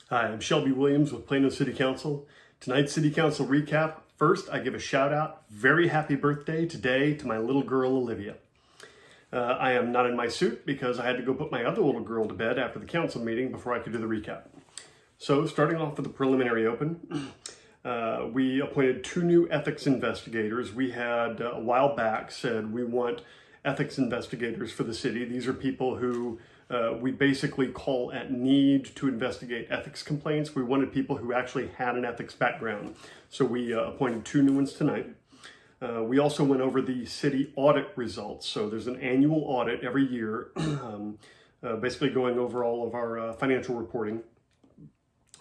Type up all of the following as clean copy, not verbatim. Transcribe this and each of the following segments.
Hi, I'm Shelby Williams with Plano City Council. Tonight's City Council recap. First, I give a shout out, very happy birthday today to my little girl, Olivia. I am not in my suit because I had to go put my other little girl to bed after the council meeting before I could do the recap. So starting off with the preliminary open, we appointed 2 new ethics investigators. We had a while back said we want ethics investigators for the city. These are people who we basically call at need to investigate ethics complaints. We wanted people who actually had an ethics background. So we appointed 2 new ones tonight. We also went over the city audit results. So there's an annual audit every year, basically going over all of our financial reporting.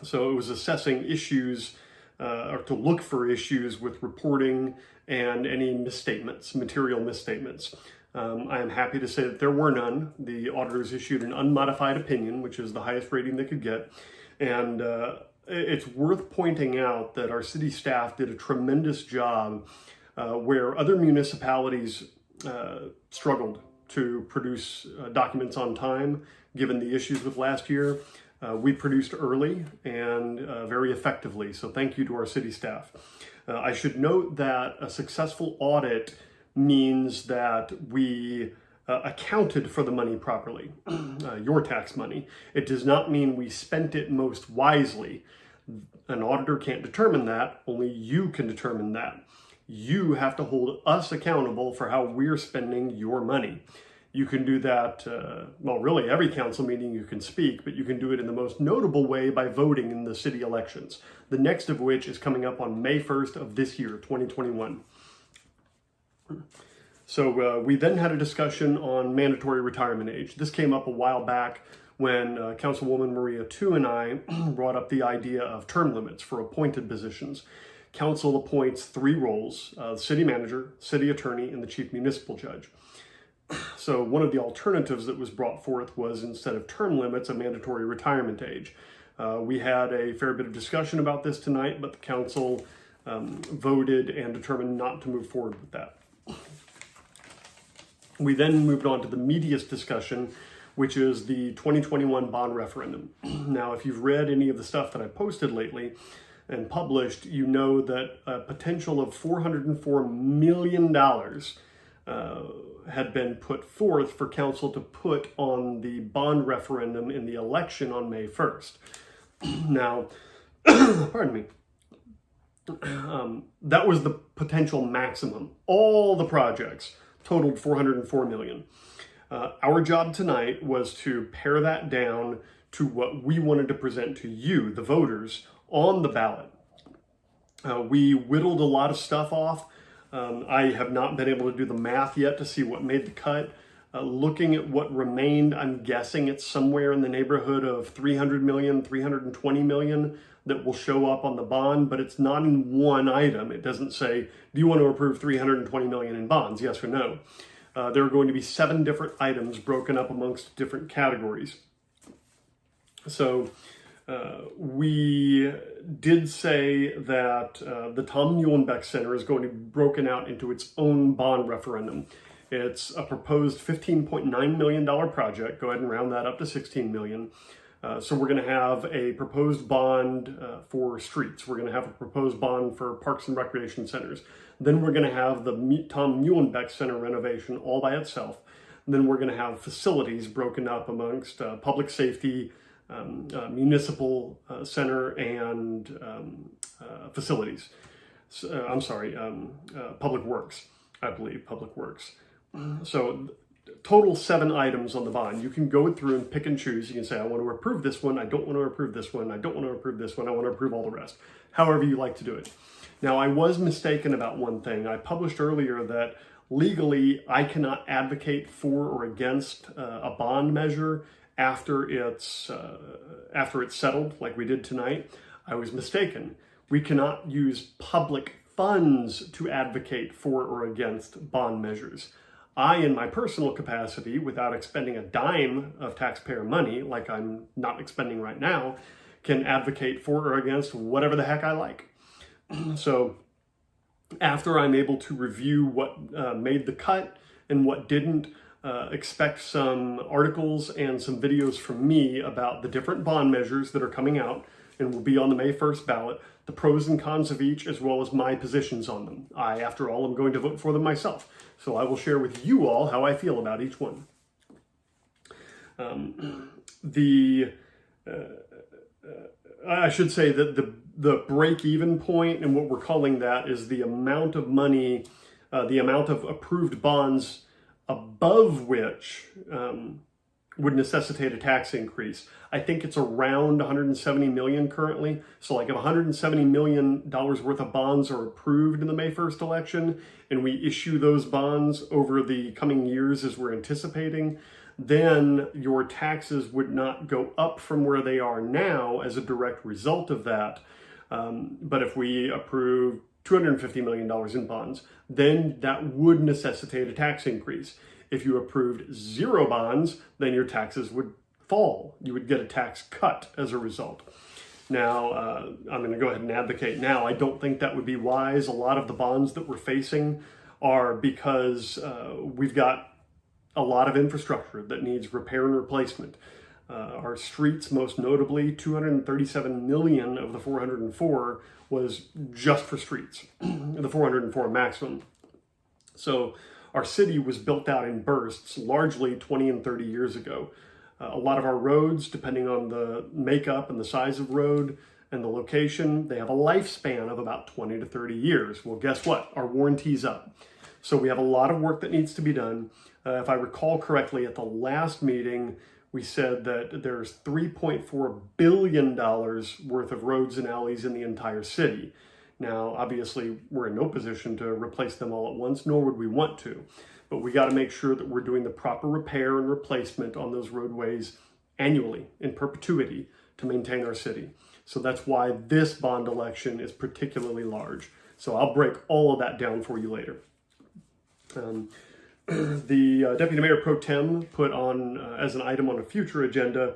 So it was assessing issues or to look for issues with reporting and any misstatements, material misstatements. I am happy to say that there were none. The auditors issued an unmodified opinion, which is the highest rating they could get. And it's worth pointing out that our city staff did a tremendous job where other municipalities struggled to produce documents on time, given the issues with last year. We produced early and very effectively, so thank you to our city staff. I should note that a successful audit means that we accounted for the money properly, your tax money. It does not mean we spent it most wisely. An auditor can't determine that, only you can determine that. You have to hold us accountable for how we're spending your money. You can do that, well, really every council meeting you can speak, but you can do it in the most notable way by voting in the city elections, the next of which is coming up on May 1st of this year, 2021. So we then had a discussion on mandatory retirement age. This came up a while back when Councilwoman Maria Tu and I brought up the idea of term limits for appointed positions. Council appoints 3 roles, the city manager, city attorney, and the chief municipal judge. So one of the alternatives that was brought forth was, instead of term limits, a mandatory retirement age. We had a fair bit of discussion about this tonight, but the council voted and determined not to move forward with that. We then moved on to the meatiest discussion, which is the 2021 bond referendum. Now, if you've read any of the stuff that I posted lately and published, you know that a potential of $404 million had been put forth for council to put on the bond referendum in the election on May 1st. Now, pardon me, that was the potential maximum. All the projects totaled $404 million. Our job tonight was to pare that down to what we wanted to present to you, the voters, on the ballot. We whittled a lot of stuff off. I have not been able to do the math yet to see what made the cut. Looking at what remained, I'm guessing it's somewhere in the neighborhood of $300 million, $320 million that will show up on the bond, but it's not in one item. It doesn't say, do you want to approve $320 million in bonds, yes or no? There are going to be 7 different items broken up amongst different categories. So we did say that the Tom Muhlenbeck Center is going to be broken out into its own bond referendum. It's a proposed $15.9 million project. Go ahead and round that up to $16 million. So we're going to have a proposed bond for streets. We're going to have a proposed bond for parks and recreation centers. Then we're going to have the Tom Muhlenbeck Center renovation all by itself. Then we're going to have facilities broken up amongst public safety, municipal center, and facilities. Public works, I believe, public works. So total 7 items on the bond. You can go through and pick and choose. You can say, I want to approve this one, I don't want to approve this one, I don't want to approve this one, I want to approve all the rest. However you like to do it. Now, I was mistaken about one thing. I published earlier that legally I cannot advocate for or against a bond measure after it's settled, like we did tonight. I was mistaken. We cannot use public funds to advocate for or against bond measures. I, in my personal capacity, without expending a dime of taxpayer money, like I'm not expending right now, can advocate for or against whatever the heck I like. So after I'm able to review what made the cut and what didn't, expect some articles and some videos from me about the different bond measures that are coming out and will be on the May 1st ballot, the pros and cons of each, as well as my positions on them. I, after all, am going to vote for them myself, so I will share with you all how I feel about each one. I should say that the break-even point, and what we're calling that, is the amount of money, the amount of approved bonds above which would necessitate a tax increase. I think it's around 170 million currently. So like if $170 million worth of bonds are approved in the May 1st election, and we issue those bonds over the coming years as we're anticipating, then your taxes would not go up from where they are now as a direct result of that. But if we approve $250 million in bonds, then that would necessitate a tax increase. If you approved 0 bonds, then your taxes would fall. You would get a tax cut as a result. Now, I'm going to go ahead and advocate now. I don't think that would be wise. A lot of the bonds that we're facing are because we've got a lot of infrastructure that needs repair and replacement. Our streets, most notably, 237 million of the 404 was just for streets, the 404 maximum. So our city was built out in bursts, largely 20 and 30 years ago. A lot of our roads, depending on the makeup and the size of road and the location, they have a lifespan of about 20 to 30 years. Well, guess what? Our warranty's up. So we have a lot of work that needs to be done. If I recall correctly, at the last meeting, we said that there's $3.4 billion worth of roads and alleys in the entire city. Now, obviously, we're in no position to replace them all at once, nor would we want to. But we got to make sure that we're doing the proper repair and replacement on those roadways annually, in perpetuity, to maintain our city. So that's why this bond election is particularly large. So I'll break all of that down for you later. The Deputy Mayor Pro Tem put on as an item on a future agenda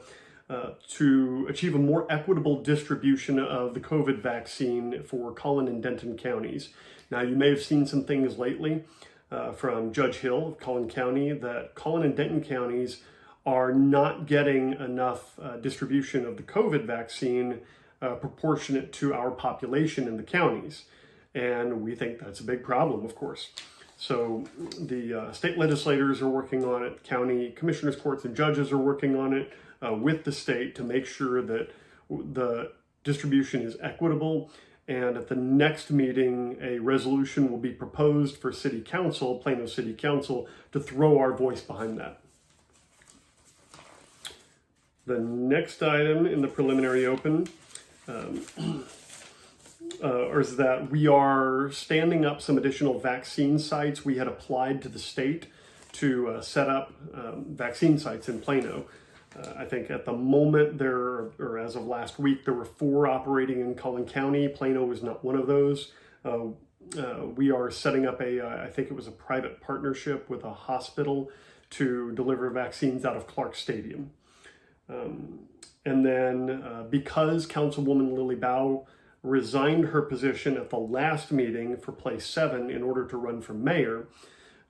to achieve a more equitable distribution of the COVID vaccine for Collin and Denton counties. Now, you may have seen some things lately from Judge Hill of Collin County that Collin and Denton counties are not getting enough distribution of the COVID vaccine proportionate to our population in the counties. And we think that's a big problem, of course. So the state legislators are working on it, county commissioners, courts, and judges are working on it with the state to make sure that the distribution is equitable. And at the next meeting, a resolution will be proposed for City Council, Plano City Council, to throw our voice behind that. The next item in the preliminary open is that we are standing up some additional vaccine sites. We had applied to the state to set up vaccine sites in Plano. I think at the moment or as of last week, there were 4 operating in Collin County. Plano was not one of those. We are setting up I think it was a private partnership with a hospital to deliver vaccines out of Clark Stadium. And then because Councilwoman Lily Bao resigned her position at the last meeting for place 7 in order to run for mayor,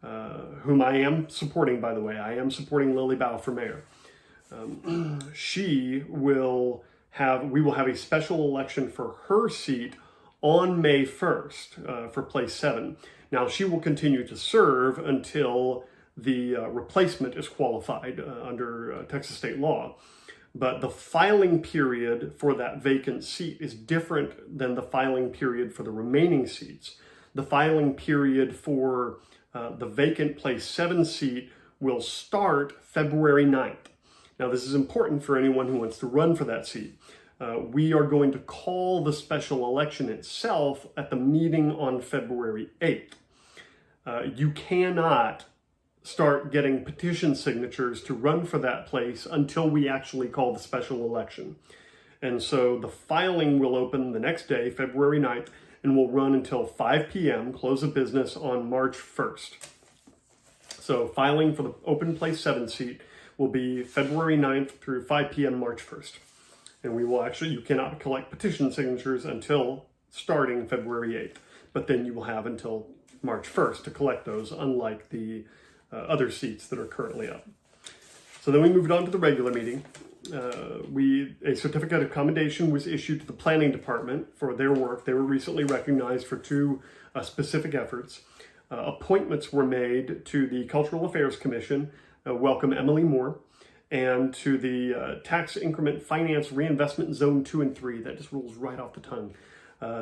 whom I am supporting, by the way. I am supporting Lily Bao for mayor. We will have a special election for her seat on May 1st for place 7. Now, she will continue to serve until the replacement is qualified under Texas state law. But the filing period for that vacant seat is different than the filing period for the remaining seats. The filing period for the vacant place 7 seat will start February 9th. Now, this is important for anyone who wants to run for that seat. We are going to call the special election itself at the meeting on February 8th. You cannot start getting petition signatures to run for that place until we actually call the special election. And so the filing will open the next day, February 9th, and will run until 5 p.m., close of business on March 1st. So filing for the open place 7 seat will be February 9th through 5 p.m. March 1st. And you cannot collect petition signatures until starting February 8th. But then you will have until March 1st to collect those, unlike the other seats that are currently up. So then we moved on to the regular meeting. A certificate of commendation was issued to the planning department for their work. They were recently recognized for two specific efforts. Appointments were made to the Cultural Affairs Commission, welcome Emily Moore, and to the Tax Increment Finance Reinvestment Zone 2 and 3, that just rolls right off the tongue,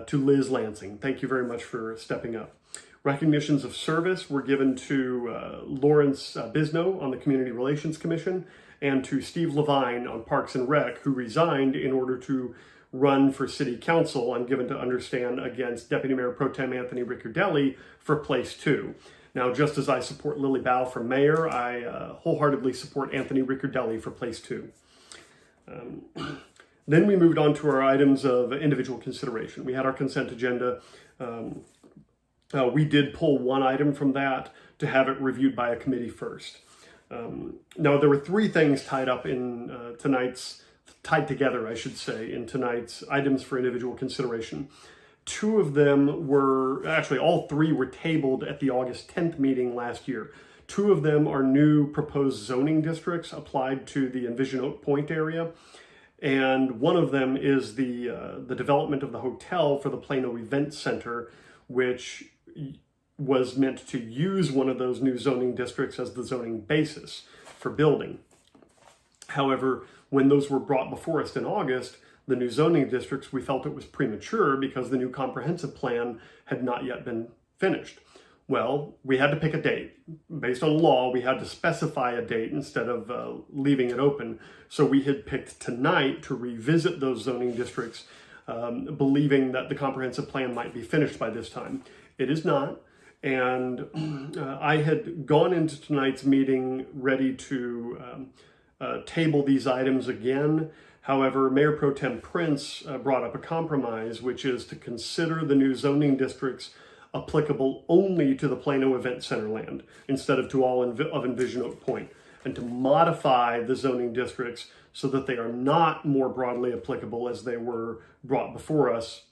to Liz Lansing. Thank you very much for stepping up. Recognitions of service were given to Lawrence Bisno on the Community Relations Commission and to Steve Levine on Parks and Rec, who resigned in order to run for City Council, I'm given to understand, against Deputy Mayor Pro Tem Anthony Ricciardelli for Place 2. Now, just as I support Lily Bow for mayor, I wholeheartedly support Anthony Ricciardelli for Place 2. Then we moved on to our items of individual consideration. We had our consent agenda. We did pull one item from that to have it reviewed by a committee first. Now, there were three things tied together, I should say, in tonight's items for individual consideration. Two of them were, actually all three were tabled at the August 10th meeting last year. Two of them are new proposed zoning districts applied to the Envision Oak Point area. And one of them is the development of the hotel for the Plano Event Center, which was meant to use one of those new zoning districts as the zoning basis for building. However, when those were brought before us in August, the new zoning districts, we felt it was premature because the new comprehensive plan had not yet been finished. Well, we had to pick a date. Based on law, we had to specify a date instead of leaving it open. So we had picked tonight to revisit those zoning districts, believing that the comprehensive plan might be finished by this time. It is not. And I had gone into tonight's meeting ready to table these items again. However, Mayor Pro Tem Prince brought up a compromise, which is to consider the new zoning districts applicable only to the Plano Event Center land instead of to all of Envision Oak Point, and to modify the zoning districts so that they are not more broadly applicable as they were brought before us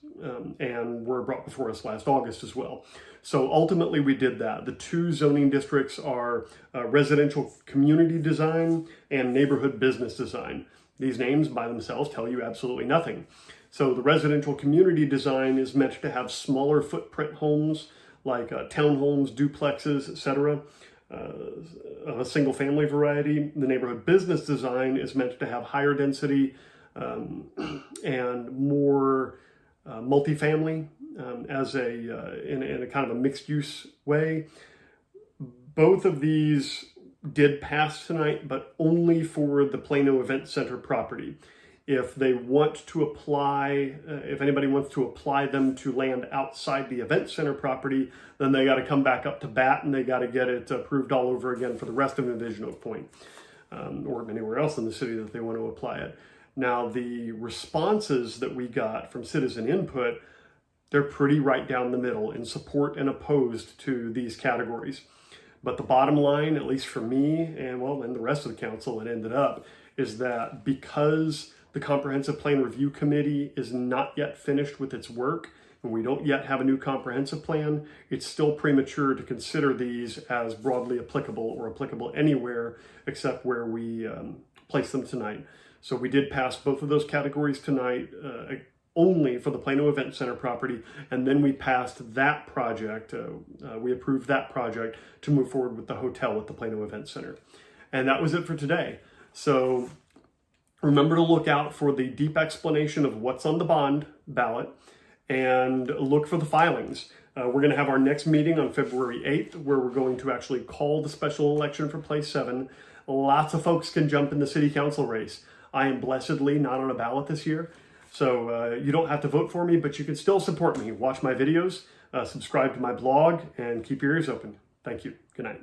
and were brought before us last August as well. So ultimately we did that. The two zoning districts are residential community design and neighborhood business design. These names by themselves tell you absolutely nothing. So the residential community design is meant to have smaller footprint homes like townhomes, duplexes, etc., of a single family variety. The neighborhood business design is meant to have higher density and more multifamily in a kind of a mixed use way. Both of these did pass tonight, but only for the Plano Event Center property. If they want to apply, if anybody wants to apply them to land outside the event center property, then they got to come back up to bat and they got to get it approved all over again for the rest of Envision Oak Point, or anywhere else in the city that they want to apply it. Now, the responses that we got from citizen input, they're pretty right down the middle in support and opposed to these categories. But the bottom line, at least for me and the rest of the council, it ended up, is that because the Comprehensive Plan Review Committee is not yet finished with its work, and we don't yet have a new comprehensive plan, it's still premature to consider these as broadly applicable or applicable anywhere except where we place them tonight. So we did pass both of those categories tonight, only for the Plano Event Center property, and then we passed that project, we approved that project to move forward with the hotel at the Plano Event Center. And that was it for today. So remember to look out for the deep explanation of what's on the bond ballot and look for the filings. We're going to have our next meeting on February 8th, where we're going to actually call the special election for Place 7. Lots of folks can jump in the city council race. I am blessedly not on a ballot this year, so you don't have to vote for me, but you can still support me. Watch my videos, subscribe to my blog, and keep your ears open. Thank you. Good night.